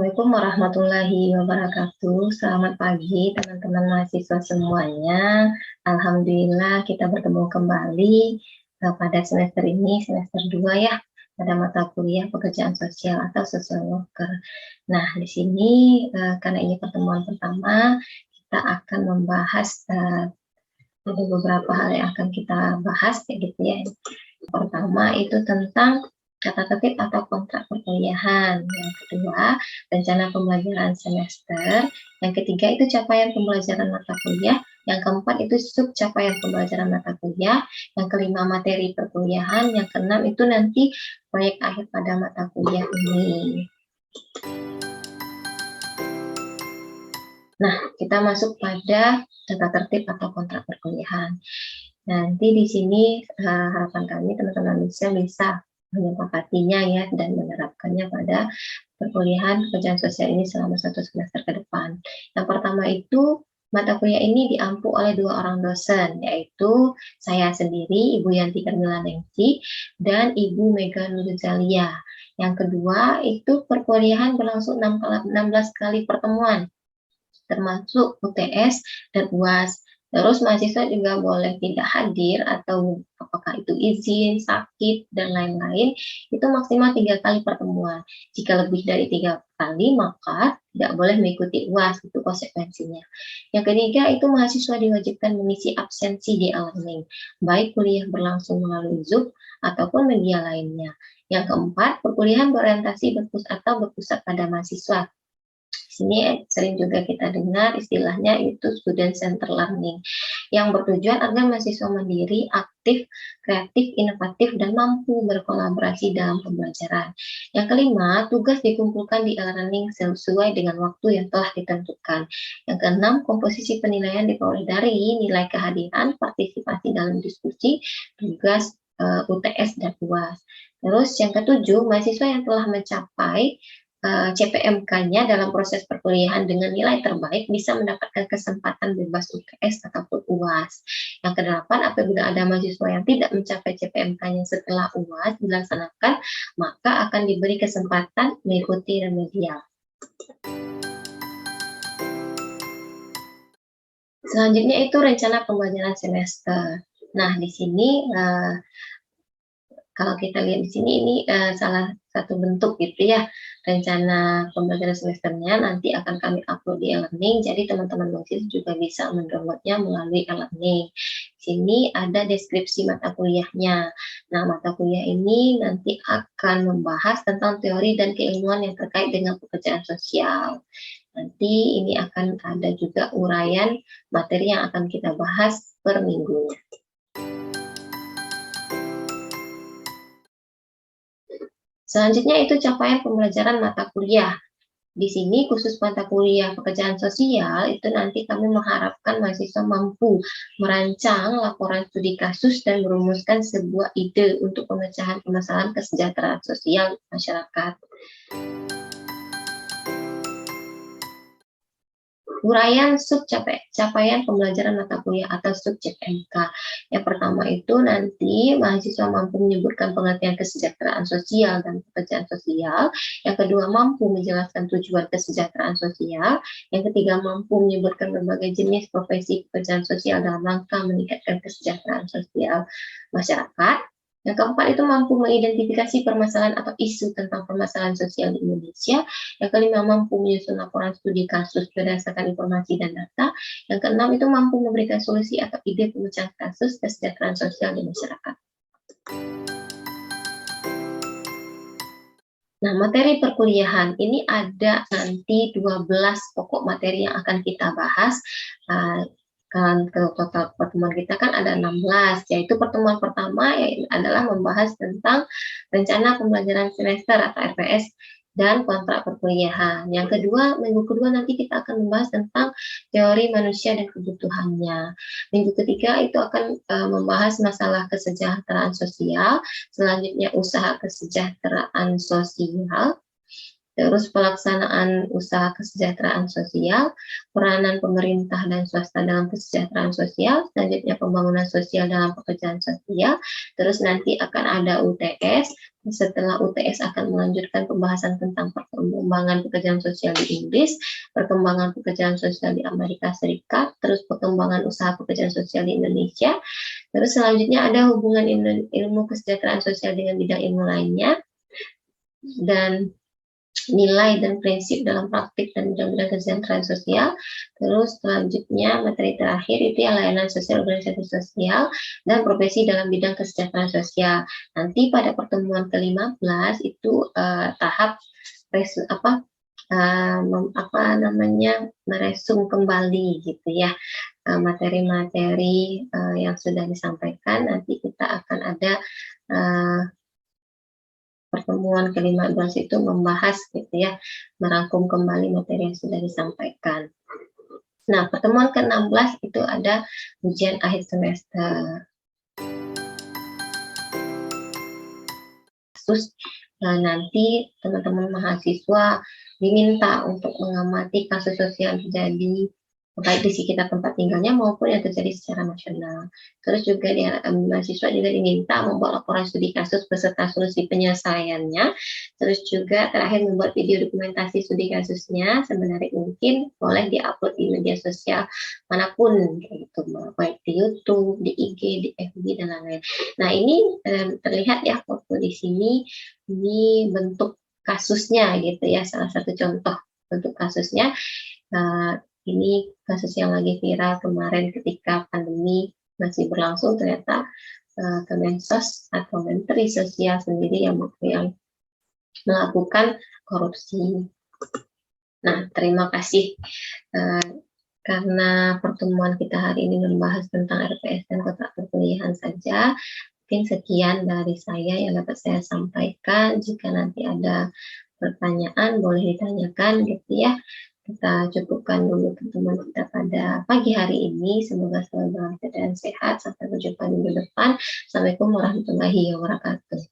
Assalamualaikum warahmatullahi wabarakatuh. Selamat pagi teman-teman mahasiswa semuanya. Alhamdulillah kita bertemu kembali pada semester ini, semester 2 ya, pada mata kuliah pekerjaan sosial atau social worker. Nah, di sini karena ini pertemuan pertama, kita akan membahas ada beberapa hal yang akan kita bahas kayak gitu ya. Pertama itu tentang kata tertib atau kontrak perkuliahan. Yang kedua, rencana pembelajaran semester. Yang ketiga itu capaian pembelajaran mata kuliah. Yang keempat itu sub capaian pembelajaran mata kuliah. Yang kelima materi perkuliahan. Yang keenam itu nanti proyek akhir pada mata kuliah ini. Nah, kita masuk pada tata tertib atau kontrak perkuliahan. Nanti di sini harapan kami teman-teman bisa menyepakatinya ya dan menerapkannya pada perkuliahan pekerjaan sosial ini selama 1 semester ke depan. Yang pertama itu mata kuliah ini diampu oleh 2 orang dosen, yaitu saya sendiri, Ibu Yanti Karmila Nengsi, dan Ibu Mega Nurzalia. Yang kedua itu perkuliahan berlangsung 16 kali pertemuan, termasuk UTS dan UAS. Terus mahasiswa juga boleh tidak hadir atau apakah itu izin, sakit, dan lain-lain, itu maksimal 3 kali pertemuan. Jika lebih dari 3 kali, maka tidak boleh mengikuti UAS, itu konsekuensinya. Yang ketiga, itu mahasiswa diwajibkan mengisi absensi di e-learning, baik kuliah berlangsung melalui Zoom ataupun media lainnya. Yang keempat, perkuliahan berorientasi berpusat pada mahasiswa. Sini sering juga kita dengar istilahnya itu student center learning yang bertujuan agar mahasiswa mandiri, aktif, kreatif, inovatif, dan mampu berkolaborasi dalam pembelajaran. Yang kelima, tugas dikumpulkan di e-learning sesuai dengan waktu yang telah ditentukan. Yang keenam, komposisi penilaian diperoleh dari nilai kehadiran, partisipasi dalam diskusi, tugas UTS dan UAS. Terus yang ketujuh, mahasiswa yang telah mencapai CPMK-nya dalam proses perkuliahan dengan nilai terbaik bisa mendapatkan kesempatan bebas UTS ataupun UAS. Yang kedelapan, apabila ada mahasiswa yang tidak mencapai CPMK-nya setelah UAS dilaksanakan, maka akan diberi kesempatan mengikuti remedial. Selanjutnya itu rencana pembelajaran semester. Nah, di sini kalau kita lihat di sini ini salah satu bentuk gitu ya rencana pembelajaran semesternya nanti akan kami upload di e-learning, jadi teman-teman mahasiswa juga bisa mendownloadnya melalui e-learning. Sini ada deskripsi mata kuliahnya. Nah, mata kuliah ini nanti akan membahas tentang teori dan keilmuan yang terkait dengan pekerjaan sosial. Nanti ini akan ada juga uraian materi yang akan kita bahas per minggunya. Selanjutnya itu capaian pembelajaran mata kuliah. Di sini khusus mata kuliah pekerjaan sosial itu nanti kami mengharapkan mahasiswa mampu merancang laporan studi kasus dan merumuskan sebuah ide untuk pemecahan permasalahan kesejahteraan sosial masyarakat. Uraian sub capaian pembelajaran mata kuliah atau sub CPMK. Yang pertama itu nanti mahasiswa mampu menyebutkan pengertian kesejahteraan sosial dan pekerjaan sosial. Yang kedua, mampu menjelaskan tujuan kesejahteraan sosial. Yang ketiga, mampu menyebutkan berbagai jenis profesi pekerjaan sosial dalam rangka meningkatkan kesejahteraan sosial masyarakat. Yang keempat itu mampu mengidentifikasi permasalahan atau isu tentang permasalahan sosial di Indonesia. Yang kelima, mampu menyusun laporan studi kasus berdasarkan informasi dan data. Yang keenam itu mampu memberikan solusi atau ide pemecahan kasus kesejahteraan sosial di masyarakat. Nah, materi perkuliahan ini ada nanti 12 pokok materi yang akan kita bahas. Kan total pertemuan kita kan ada 16, yaitu pertemuan pertama adalah membahas tentang rencana pembelajaran semester atau RPS dan kontrak perkuliahan. Yang kedua, minggu kedua nanti kita akan membahas tentang teori manusia dan kebutuhannya. Minggu ketiga itu akan membahas masalah kesejahteraan sosial, selanjutnya usaha kesejahteraan sosial, terus pelaksanaan usaha kesejahteraan sosial, peranan pemerintah dan swasta dalam kesejahteraan sosial, selanjutnya pembangunan sosial dalam pekerjaan sosial, terus nanti akan ada UTS, setelah UTS akan melanjutkan pembahasan tentang perkembangan pekerjaan sosial di Inggris, perkembangan pekerjaan sosial di Amerika Serikat, terus perkembangan usaha pekerjaan sosial di Indonesia, terus selanjutnya ada hubungan ilmu kesejahteraan sosial dengan bidang ilmu lainnya, dan nilai dan prinsip dalam praktik dan bidang-bidang kesejahteraan sosial. Terus selanjutnya materi terakhir itu yang layanan sosial organisasi sosial dan profesi dalam bidang kesejahteraan sosial. Nanti pada pertemuan ke-15 itu tahap meresum kembali gitu ya materi-materi yang sudah disampaikan. Nanti kita akan ada pertemuan ke-15 itu membahas gitu ya, merangkum kembali materi yang sudah disampaikan. Nah, pertemuan ke-16 itu ada ujian akhir semester. Terus nanti teman-teman mahasiswa diminta untuk mengamati kasus sosial yang terjadi baik di sekitar tempat tinggalnya maupun yang terjadi secara nasional. Terus juga mahasiswa juga diminta membuat laporan studi kasus beserta solusi penyelesaiannya. Terus juga terakhir membuat video dokumentasi studi kasusnya semenarik mungkin, boleh diupload di media sosial manapun, gitu, baik di YouTube, di IG, di FB dan lain-lain. Nah ini terlihat ya waktu di sini ini bentuk kasusnya gitu ya, salah satu contoh bentuk kasusnya. Ini kasus yang lagi viral kemarin ketika pandemi masih berlangsung, ternyata Kemensos atau Menteri Sosial sendiri yang melakukan korupsi. Nah, terima kasih karena pertemuan kita hari ini membahas tentang RPS dan kontrak perkuliahan saja. Mungkin sekian dari saya yang dapat saya sampaikan. Jika nanti ada pertanyaan boleh ditanyakan gitu ya. Kita cukupkan dulu pertemuan kita pada pagi hari ini. Semoga selalu dalam keadaan sehat. Sampai berjumpa minggu depan. Assalamualaikum warahmatullahi wabarakatuh.